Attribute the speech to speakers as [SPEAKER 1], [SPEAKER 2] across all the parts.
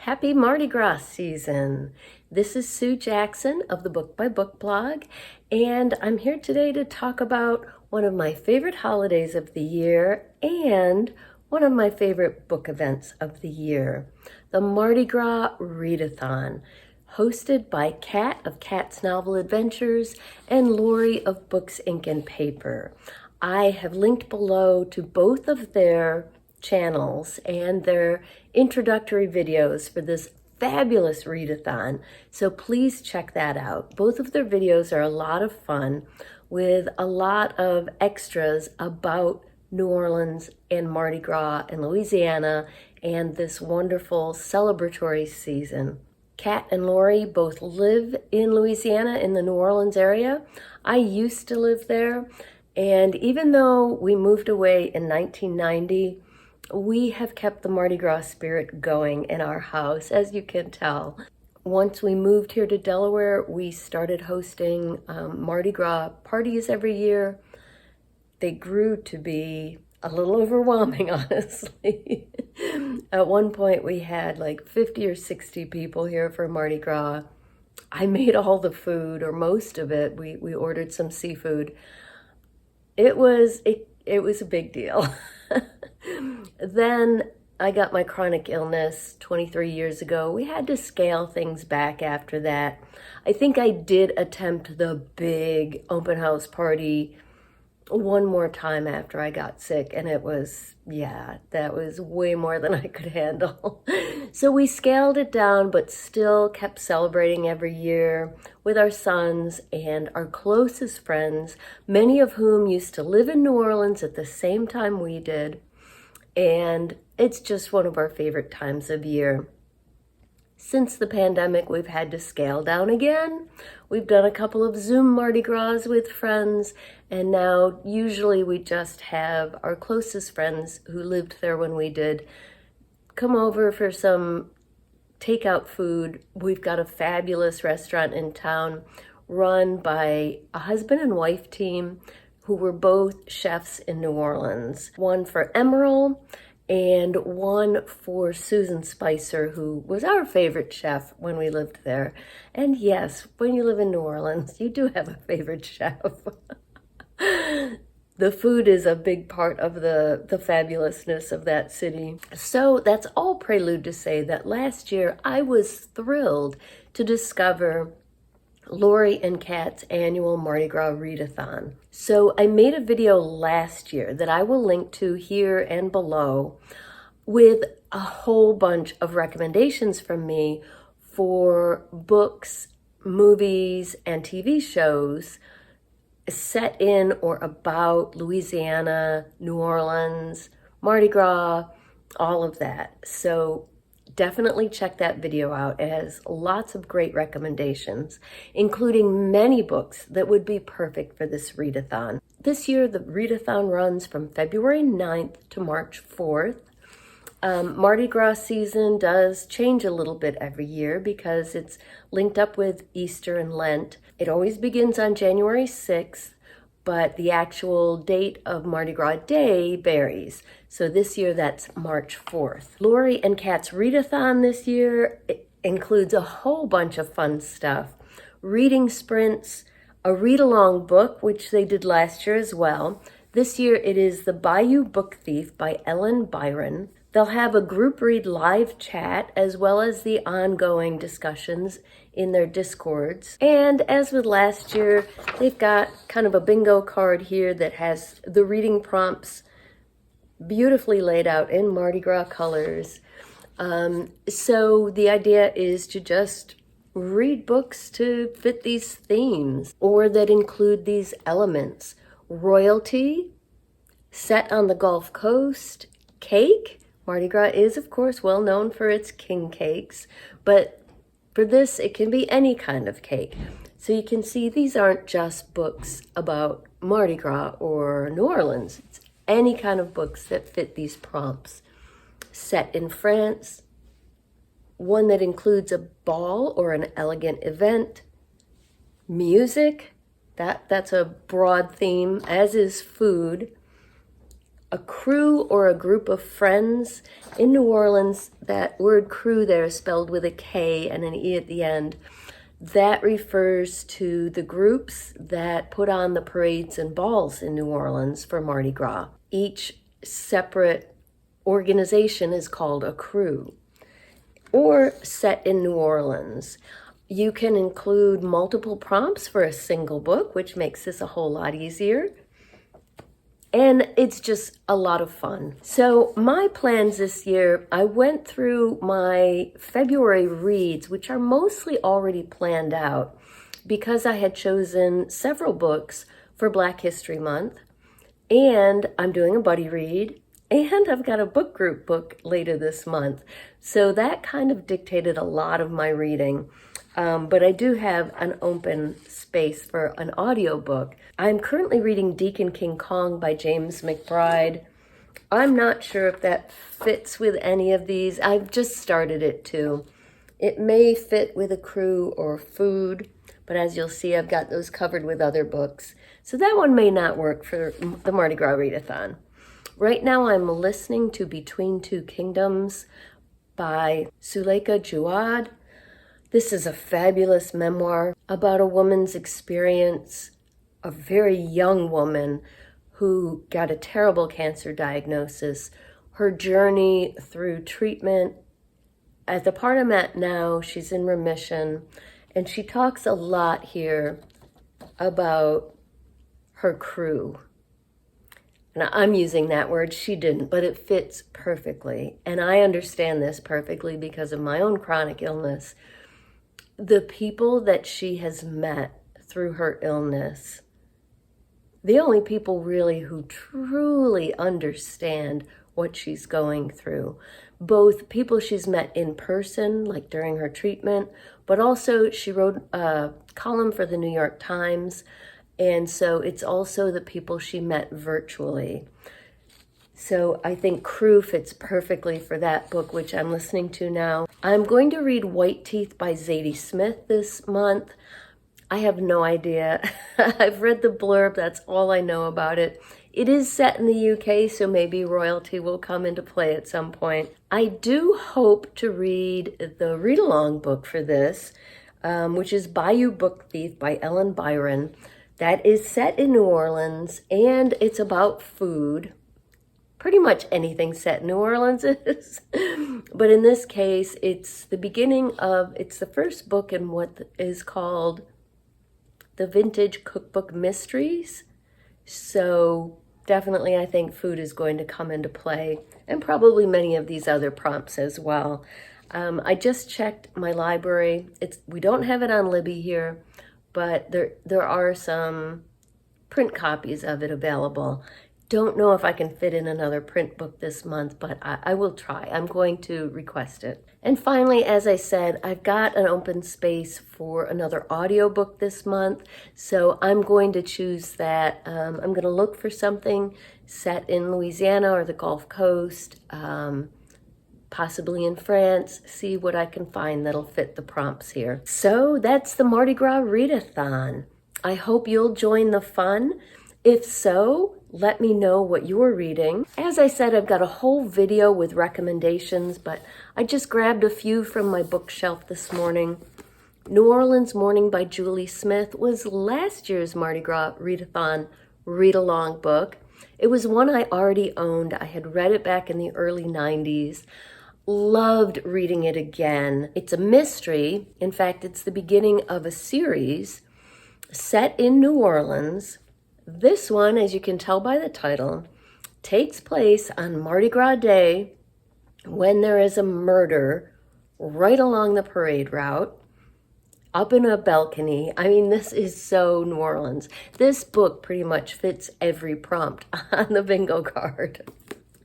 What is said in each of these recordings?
[SPEAKER 1] Happy Mardi Gras season. This is Sue Jackson of the Book by Book blog, and I'm here today to talk about one of my favorite holidays of the year and one of my favorite book events of the year, the Mardi Gras Readathon, hosted by Kat of Kat's Novel Adventures and Lori of Books, Ink, and Paper. I have linked below to both of their channels and their introductory videos for this fabulous readathon, so please check that out. Both of their videos are a lot of fun with a lot of extras about New Orleans and Mardi Gras and Louisiana and this wonderful celebratory season. Kat and Lori both live in Louisiana in the New Orleans area. I used to live there, and even though we moved away in 1990, we have kept the Mardi Gras spirit going in our house, as you can tell. Once we moved here to Delaware, we started hosting Mardi Gras parties every year. They grew to be a little overwhelming, honestly. At one point, we had like 50 or 60 people here for Mardi Gras. I made all the food, or most of it. We ordered some seafood. It was a big deal. Then I got my chronic illness 23 years ago. We had to scale things back after that. I think I did attempt the big open house party one more time after I got sick, and it was, that was way more than I could handle. So we scaled it down, but still kept celebrating every year with our sons and our closest friends, many of whom used to live in New Orleans at the same time we did. And it's just one of our favorite times of year. Since the pandemic, we've had to scale down again. We've done a couple of Zoom Mardi Gras with friends, and now usually we just have our closest friends who lived there when we did come over for some takeout food. We've got a fabulous restaurant in town run by a husband and wife team who were both chefs in New Orleans. One for Emerald and one for Susan Spicer, who was our favorite chef when we lived there. And yes, when you live in New Orleans, you do have a favorite chef. The food is a big part of the fabulousness of that city. So that's all prelude to say that last year I was thrilled to discover Lori and Kat's annual Mardi Gras Readathon. So I made a video last year that I will link to here and below with a whole bunch of recommendations from me for books, movies, and TV shows set in or about Louisiana, New Orleans, Mardi Gras, all of that. So definitely check that video out. It has lots of great recommendations, including many books that would be perfect for this readathon. This year, the readathon runs from February 9th to March 4th. Mardi Gras season does change a little bit every year because it's linked up with Easter and Lent. It always begins on January 6th, but the actual date of Mardi Gras Day varies. So this year, that's March 4th. Lori and Kat's Readathon this year includes a whole bunch of fun stuff. Reading sprints, a read-along book, which they did last year as well. This year, it is the Bayou Book Thief by Ellen Byron. They'll have a group read live chat as well as the ongoing discussions in their Discords. And as with last year, they've got kind of a bingo card here that has the reading prompts beautifully laid out in Mardi Gras colors. So the idea is to just read books to fit these themes or that include these elements. Royalty, set on the Gulf Coast, cake. Mardi Gras is, of course, well known for its king cakes, but for this, it can be any kind of cake. So you can see these aren't just books about Mardi Gras or New Orleans. It's any kind of books that fit these prompts. Set in France, one that includes a ball or an elegant event. Music, that's a broad theme, as is food. a crew or a group of friends. In New Orleans, that word crew there is spelled with a K and an E at the end. That refers to the groups that put on the parades and balls in New Orleans for Mardi Gras. Each separate organization is called a crew, or set in New Orleans. You can include multiple prompts for a single book, which makes this a whole lot easier. And it's just a lot of fun. So my plans this year, I went through my February reads, which are mostly already planned out because I had chosen several books for Black History Month. And I'm doing a buddy read. And I've got a book group book later this month. So that kind of dictated a lot of my reading. But I do have an open space for an audiobook. I'm currently reading Deacon King Kong by James McBride. I'm not sure if that fits with any of these. I've just started it too. It may fit with a crew or food, but as you'll see, I've got those covered with other books. So that one may not work for the Mardi Gras Readathon. Right now I'm listening to Between Two Kingdoms by Suleika Jawad. This is a fabulous memoir about a woman's experience, a very young woman who got a terrible cancer diagnosis, her journey through treatment. At the part I'm at now, she's in remission, and she talks a lot here about her crew. And I'm using that word, she didn't, but it fits perfectly. And I understand this perfectly because of my own chronic illness. The people that she has met through her illness, the only people really who truly understand what she's going through, both people she's met in person, like during her treatment, but also she wrote a column for the New York Times, and so it's also the people she met virtually. So I think crew fits perfectly for that book, which I'm listening to now. I'm going to read White Teeth by Zadie Smith this month. I have no idea. I've read the blurb, that's all I know about it. It is set in the UK, so maybe royalty will come into play at some point. I do hope to read the read-along book for this, which is Bayou Book Thief by Ellen Byron. That is set in New Orleans, and it's about food. Pretty much anything set in New Orleans is. But in this case, it's the first book in what is called the Vintage Cookbook Mysteries. So definitely I think food is going to come into play, and probably many of these other prompts as well. I just checked my library. We don't have it on Libby here, but there are some print copies of it available. Don't know if I can fit in another print book this month, but I will try. I'm going to request it. And finally, as I said, I've got an open space for another audiobook this month, so I'm going to choose that. I'm going to look for something set in Louisiana or the Gulf Coast, possibly in France, see what I can find that'll fit the prompts here. So that's the Mardi Gras Readathon. I hope you'll join the fun. If so, let me know what you're reading. As I said, I've got a whole video with recommendations, but I just grabbed a few from my bookshelf this morning. New Orleans Morning by Julie Smith was last year's Mardi Gras Readathon read-along book. It was one I already owned. I had read it back in the early 90s. Loved reading it again. It's a mystery. In fact, it's the beginning of a series set in New Orleans. This one, as you can tell by the title, takes place on Mardi Gras Day when there is a murder right along the parade route, up in a balcony. I mean, this is so New Orleans. This book pretty much fits every prompt on the bingo card.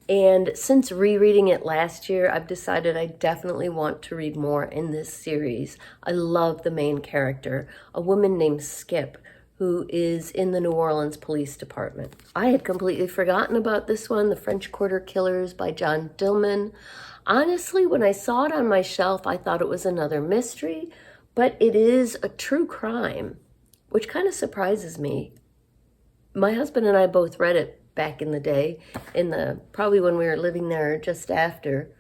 [SPEAKER 1] And since rereading it last year, I've decided I definitely want to read more in this series. I love the main character, a woman named Skip, who is in the New Orleans Police Department. I had completely forgotten about this one, The French Quarter Killers by John Dillman. Honestly, when I saw it on my shelf, I thought it was another mystery, but it is a true crime, which kind of surprises me. My husband and I both read it back in the day, probably when we were living there just after.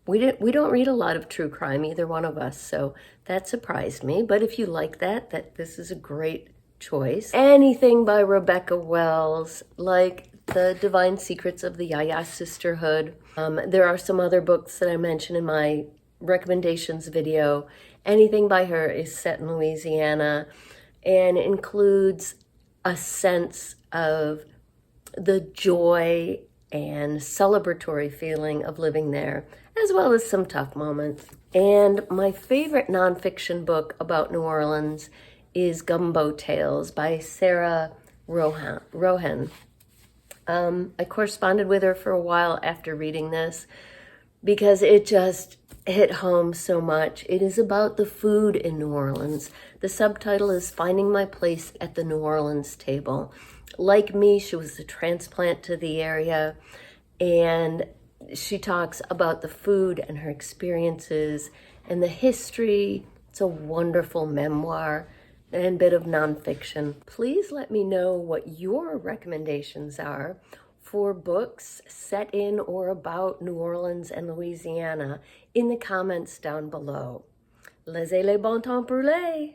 [SPEAKER 1] We don't read a lot of true crime, either one of us, so that surprised me. But if you like that this is a great choice. Anything by Rebecca Wells, like The Divine Secrets of the Yaya Sisterhood. There are some other books that I mentioned in my recommendations video. Anything by her is set in Louisiana and includes a sense of the joy and celebratory feeling of living there, as well as some tough moments. And my favorite nonfiction book about New Orleans is Gumbo Tales by Sarah Rohan. I corresponded with her for a while after reading this because it just hit home so much. It is about the food in New Orleans. The subtitle is Finding My Place at the New Orleans Table. Like me, she was a transplant to the area, and she talks about the food and her experiences and the history. It's a wonderful memoir and bit of nonfiction. Please let me know what your recommendations are for books set in or about New Orleans and Louisiana in the comments down below. Laissez les bon temps brûler!